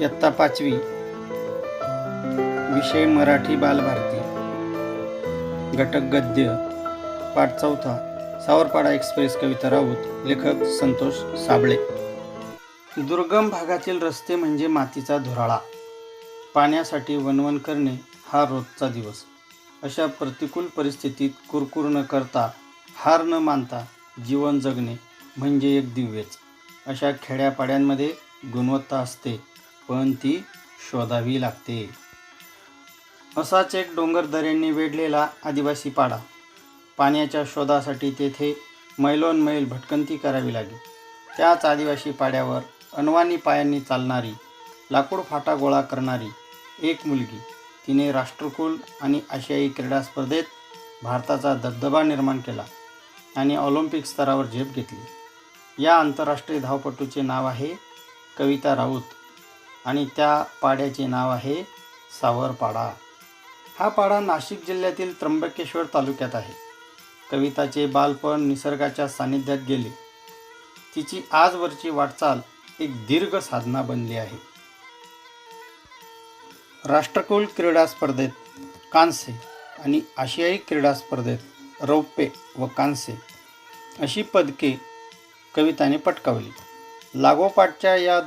इयत्ता 5वी, विषय मराठी बालभारती, घटक गद्य, पाठ 4, सावरपाडा एक्सप्रेस कविता राऊत, लेखक संतोष साबळे. दुर्गम भागातील रस्ते म्हणजे मातीचा धुराळा. पाण्यासाठी वणवण करणे हा रोजचा दिवस. अशा प्रतिकूल परिस्थितीत कुरकुर न करता, हार न मानता जीवन जगणे म्हणजे एक दिव्यच. अशा खेड्यापाड्यांमध्ये गुणवत्ता असते, पण ती शोधावी लागते. असाच एक डोंगर दऱ्यांनी वेढलेला आदिवासी पाडा. पाण्याच्या शोधासाठी तेथे मैलोनमैल भटकंती करावी लागे. त्याच आदिवासी पाड्यावर अनवाणी पायांनी चालणारी, लाकूड फाटा गोळा करणारी एक मुलगी. तिने राष्ट्रकुल आणि आशियाई क्रीडा स्पर्धेत भारताचा दबदबा निर्माण केला आणि ऑलिम्पिक स्तरावर झेप घेतली. या आंतरराष्ट्रीय धावपटूचे नाव आहे कविता राऊत आणि त्या पाड्याचे नाव आहे सावरपाडा. हा पाडा नाशिक जिल्ह्यातील त्र्यंबकेश्वर तालुक्यात आहे. कविताचे बालपण निसर्गाच्या सानिध्यात गेले. तिची आजवरची वाटचाल एक दीर्घ साधना बनली आहे. राष्ट्रकुल क्रीडा स्पर्धेत कांस्य आणि आशियाई क्रीडा स्पर्धेत रौप्य व कांस्य अशी पदके कविताने पटकावली. लागोपाठच्या या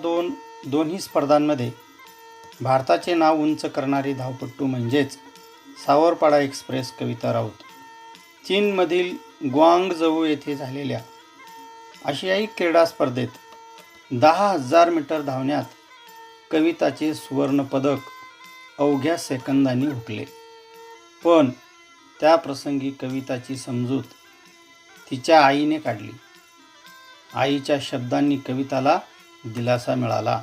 दोन्ही स्पर्धांमध्ये भारताचे नाव उंच करणारी धावपटू म्हणजेच सावरपाडा एक्सप्रेस कविता राऊत. चीनमधील ग्वांगझू येथे झालेल्या आशियाई क्रीडा स्पर्धेत 10,000 मीटर धावण्यात कविताचे सुवर्णपदक अवघ्या सेकंदांनी हुकले. पण त्या प्रसंगी कविताची समजूत तिच्या आईने काढली. आईच्या शब्दांनी कविताला दिलासा मिळाला.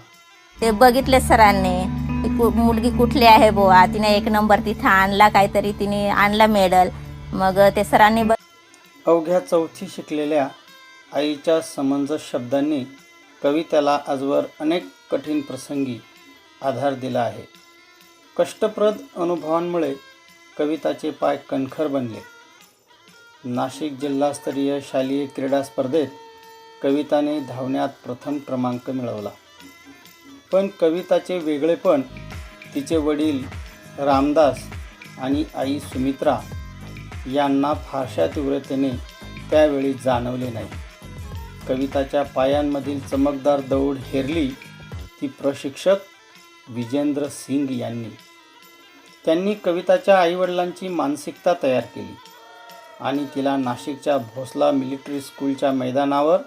ते बघितले सरांनी, मुलगी कुठली आहे बुवा, तिने 1 नंबर तिथं आणला, काहीतरी तिने आणला मेडल. मग ते सरांनी अवघ्या 4थी शिकलेल्या आईच्या समंजस शब्दांनी कविताला आजवर अनेक कठीण प्रसंगी आधार दिला आहे. कष्टप्रद अनुभवांमुळे कविताचे पाय कणखर बनले. नाशिक जिल्हास्तरीय शालेय क्रीडा स्पर्धेत कविताने धावण्यात प्रथम क्रमांक मिळवला. पण कविताचे वेगळेपण तिचे वडील रामदास आणि आई सुमित्रा यांना फारशा तीव्रतेने त्यावेळी जाणवले नाही. कविताच्या पायांमधील चमकदार दौड हेरली ती प्रशिक्षक विजेंद्र सिंग यांनी. त्यांनी कविताच्या आईवडिलांची मानसिकता तयार केली आणि तिला नाशिकच्या भोसला मिलिटरी स्कूलच्या मैदानावर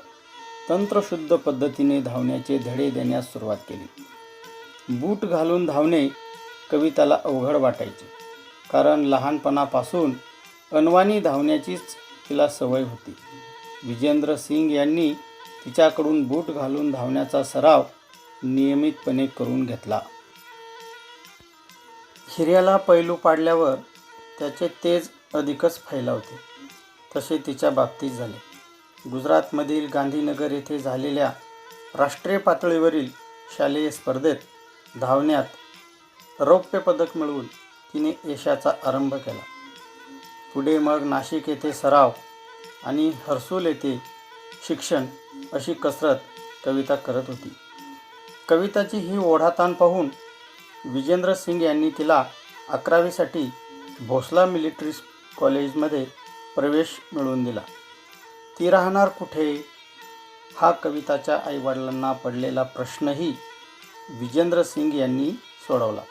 तंत्रशुद्ध पद्धतीने धावण्याचे धडे देण्यास सुरुवात केली. बूट घालून धावणे कविताला अवघड वाटायचे, कारण लहानपणापासून अनवाणी धावण्याचीच तिला सवय होती. विजेंद्र सिंग यांनी तिच्याकडून बूट घालून धावण्याचा सराव नियमितपणे करून घेतला. हिऱ्याला पैलू पाडल्यावर त्याचे तेज अधिकच फैलावते, तसे तिच्या बाबतीत झाले. गुजरातमधील गांधीनगर येथे झालेल्या राष्ट्रीय पातळीवरील शालेय स्पर्धेत धावण्यात रौप्य पदक मिळवून तिने यशाचा आरंभ केला. पुढे मग नाशिक येथे सराव आणि हर्सूल येथे शिक्षण अशी कसरत कविता करत होती. कविताची ही ओढाताण पाहून विजेंद्र सिंग यांनी तिला 11वीसाठी भोसला मिलिटरी कॉलेजमध्ये प्रवेश मिळवून दिला. ती राहणार कुठे, हा कविताच्या आईवडिलांना पडलेला प्रश्नही विजेंद्र सिंग यांनी सोडवला.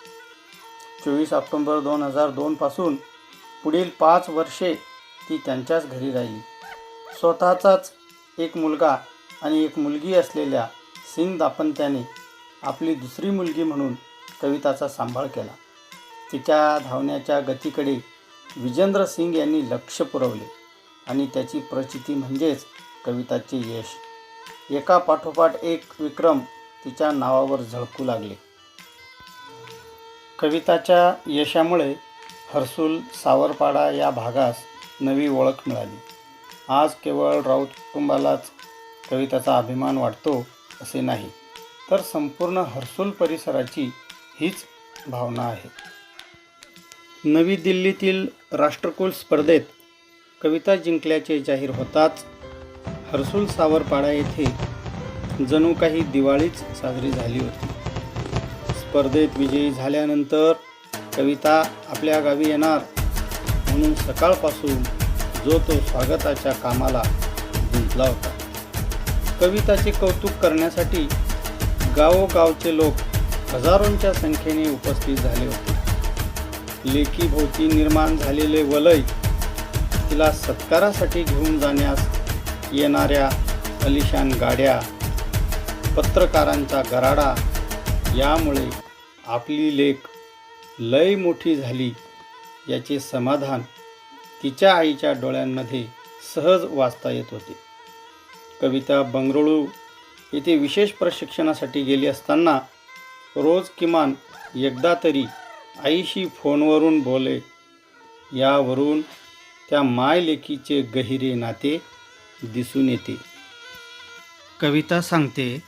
24 ऑक्टोबर 2002 पासून पुढील 5 वर्षे ती त्यांच्याच घरी राहिली. स्वतःचाच एक मुलगा आणि एक मुलगी असलेल्या सिंग दाम्पत्याने आपली दुसरी मुलगी म्हणून कविताचा सांभाळ केला. तिच्या धावण्याच्या गतीकडे विजेंद्र सिंग यांनी लक्ष पुरवले आणि त्याची प्रचिती म्हणजेच कविताचे यश. एका पाठोपाठ एक विक्रम तिच्या नावावर झळकू लागले. कविताच्या यशामुळे हर्सुल सावरपाडा या भागास नवी ओळख मिळाली. आज केवळ राऊत कुटुंबालाच कविताचा अभिमान वाटतो असे नाही, तर संपूर्ण हर्सुल परिसराची हीच भावना आहे. नवी दिल्लीतील राष्ट्रकुल स्पर्धेत कविता जिंकल्याचे जाहीर होताच हर्सुल सावरपाडा येथे जणू काही दिवाळीच साजरी झाली होती. स्पर्धेत विजयी झाल्यानंतर कविता आपल्या गावी येणार म्हणून सकाळपासून जो तो स्वागताच्या कामाला गुंतला होता. कविताचे कौतुक करण्यासाठी गावोगावचे लोक हजारोंच्या संख्येने उपस्थित झाले होते. लेकीभोवती निर्माण झालेले वलय, तिला सत्कारासाठी घेऊन जाण्यास येणाऱ्या अलिशान गाड्या, पत्रकारांचा गराडा, यामुळे आपली लेक लय मोठी झाली याचे समाधान तिच्या आईच्या डोळ्यांमध्ये सहज वाचता येत होते. कविता बंगळुरू येथे विशेष प्रशिक्षणासाठी गेली असताना रोज किमान एकदा तरी आईशी फोनवरून बोले. यावरून त्या मायलेकीचे गहिरे नाते दिसून येते. कविता सांगते,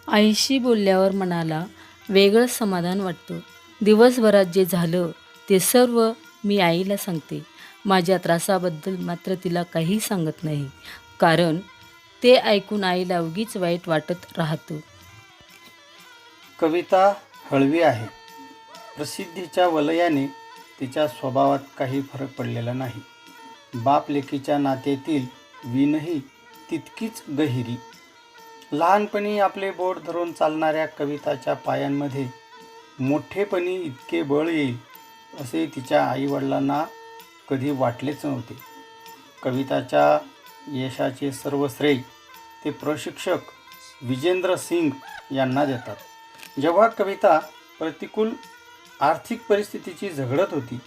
आईशी बोलल्यावर मनाला वेगळं समाधान वाटतं. दिवसभरात जे झालं ते सर्व मी आईला सांगते. माझ्या त्रासाबद्दल मात्र तिला काही सांगत नाही, कारण ते ऐकून आईला उगीच वाईट वाटत राहतं. कविता हळवी आहे. प्रसिद्धीच्या वलयाने तिच्या स्वभावात काही फरक पडलेला नाही. बाप लेकीच्या नात्यातील वीणही तितकीच गहिरी. लहानपणी आपले बोट धरून चालणाऱ्या कविताच्या पायांमध्ये मोठेपणी इतके बळ येईल असे तिच्या आईवडिलांना कधी वाटलेच नव्हते. कविताच्या यशाचे सर्व श्रेय ते प्रशिक्षक विजेंद्र सिंग यांना देतात. जेव्हा कविता प्रतिकूल आर्थिक परिस्थितीची झगडत होती,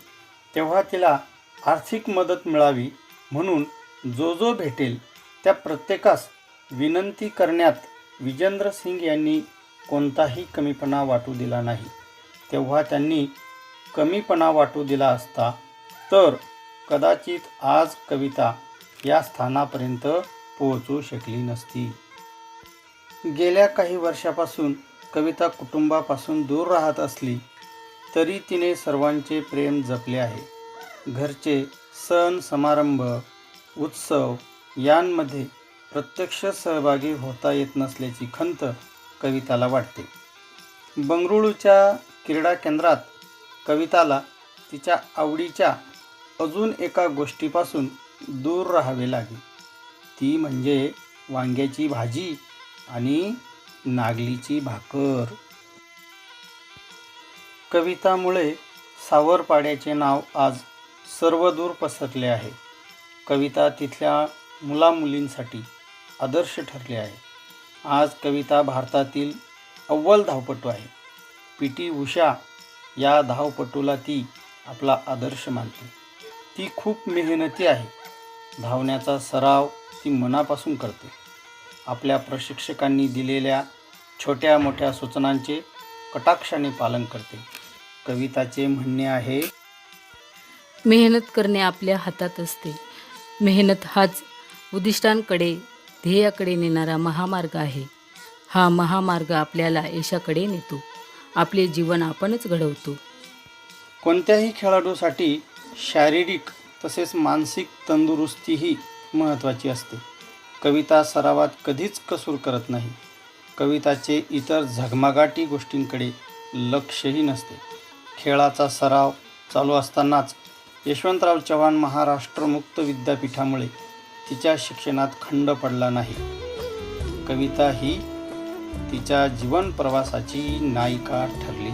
तेव्हा तिला आर्थिक मदत मिळावी म्हणून जो भेटेल त्या प्रत्येकास विनंती करण्यात विजेंद्र सिंग यांनी कोणताही कमीपणा वाटू दिला नाही. तेव्हा त्यांनी कमीपणा वाटू दिला असता तर कदाचित आज कविता या स्थानापर्यंत पोहोचू शकली नसती. गेल्या काही वर्षापासून कविता कुटुंबापासून दूर राहत असली तरी तिने सर्वांचे प्रेम जपले आहे. घरचे सण समारंभ, उत्सव यांमध्ये प्रत्यक्ष सहभागी होता येत नसल्याची खंत कविताला वाटते. बंगळुरूच्या क्रीडा केंद्रात कविताला तिच्या आवडीच्या अजून एका गोष्टीपासून दूर राहावे लागेल. ती म्हणजे वांग्याची भाजी आणि नागलीची भाकर. कवितामुळे सावरपाड्याचे नाव आज सर्वदूर पसरले आहे. कविता तिथल्या मुलामुलींसाठी आदर्श ठरले आहे. आज कविता भारतातील अव्वल धावपटू आहे. पी.टी. उषा या धावपटूला ती आपला आदर्श मानते. ती खूप मेहनती आहे. धावण्याचा सराव ती मनापासून करते. आपल्या प्रशिक्षकांनी दिलेल्या छोट्या मोठ्या सूचनांचे कटाक्षाने पालन करते. कविताचे म्हणणे आहे, मेहनत करणे आपल्या हातात असते. मेहनत हाच उद्दिष्टांकडे, ध्येयाकडे नेणारा महामार्ग आहे. हा महामार्ग आपल्याला यशाकडे नेतो. आपले जीवन आपणच घडवतो. कोणत्याही खेळाडूसाठी शारीरिक तसेच मानसिक तंदुरुस्तीही महत्त्वाची असते. कविता सरावात कधीच कसूर करत नाही. कविताचे इतर झगमगाटी गोष्टींकडे लक्षही नसते. खेळाचा सराव चालू असतानाच यशवंतराव चव्हाण महाराष्ट्र मुक्त विद्यापीठामुळे तिच्या शिक्षणात खंड पडला नाही. कविता ही तिच्या जीवन प्रवासाची नायिका ठरली.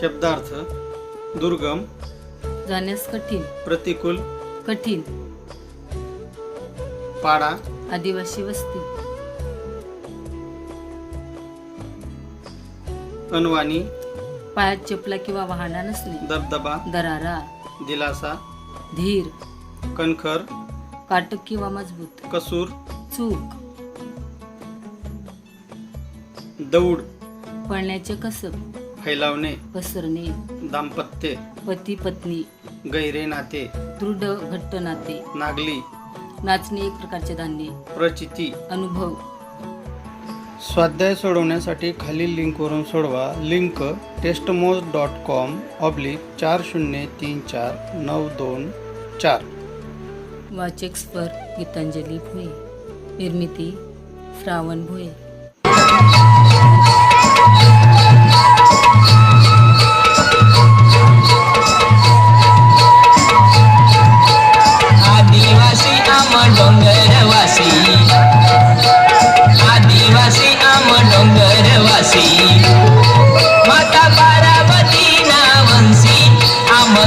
शब्दार्थ: दुर्गम, जाण्यास कठीण, प्रतिकूल, कठीण, पाडा, आदिवासी वस्ती, अनवाणी, पायात चपला किंवा वाहना नसणे, दबदबा, दरारा, दिलासा, धीर, कणखर, काटक किंवा मजबूत, कसूर, चूक, दौड, पळण्याचे कसब, फैलावणे, पसरणे, दाम्पत्य, पती पत्नी, गहिरे नाते, दृढ घट्ट नाते, नागली, नाचणे एक प्रकारचे धान्य, प्रचिती. अनुभव. स्वाध्याय सोडवण्यासाठी खालील लिंकवरून सोडवा. Link testmoz.com/40349224. वाचक स्वर गीतांजली भुये. निर्मिती श्रावण भुये.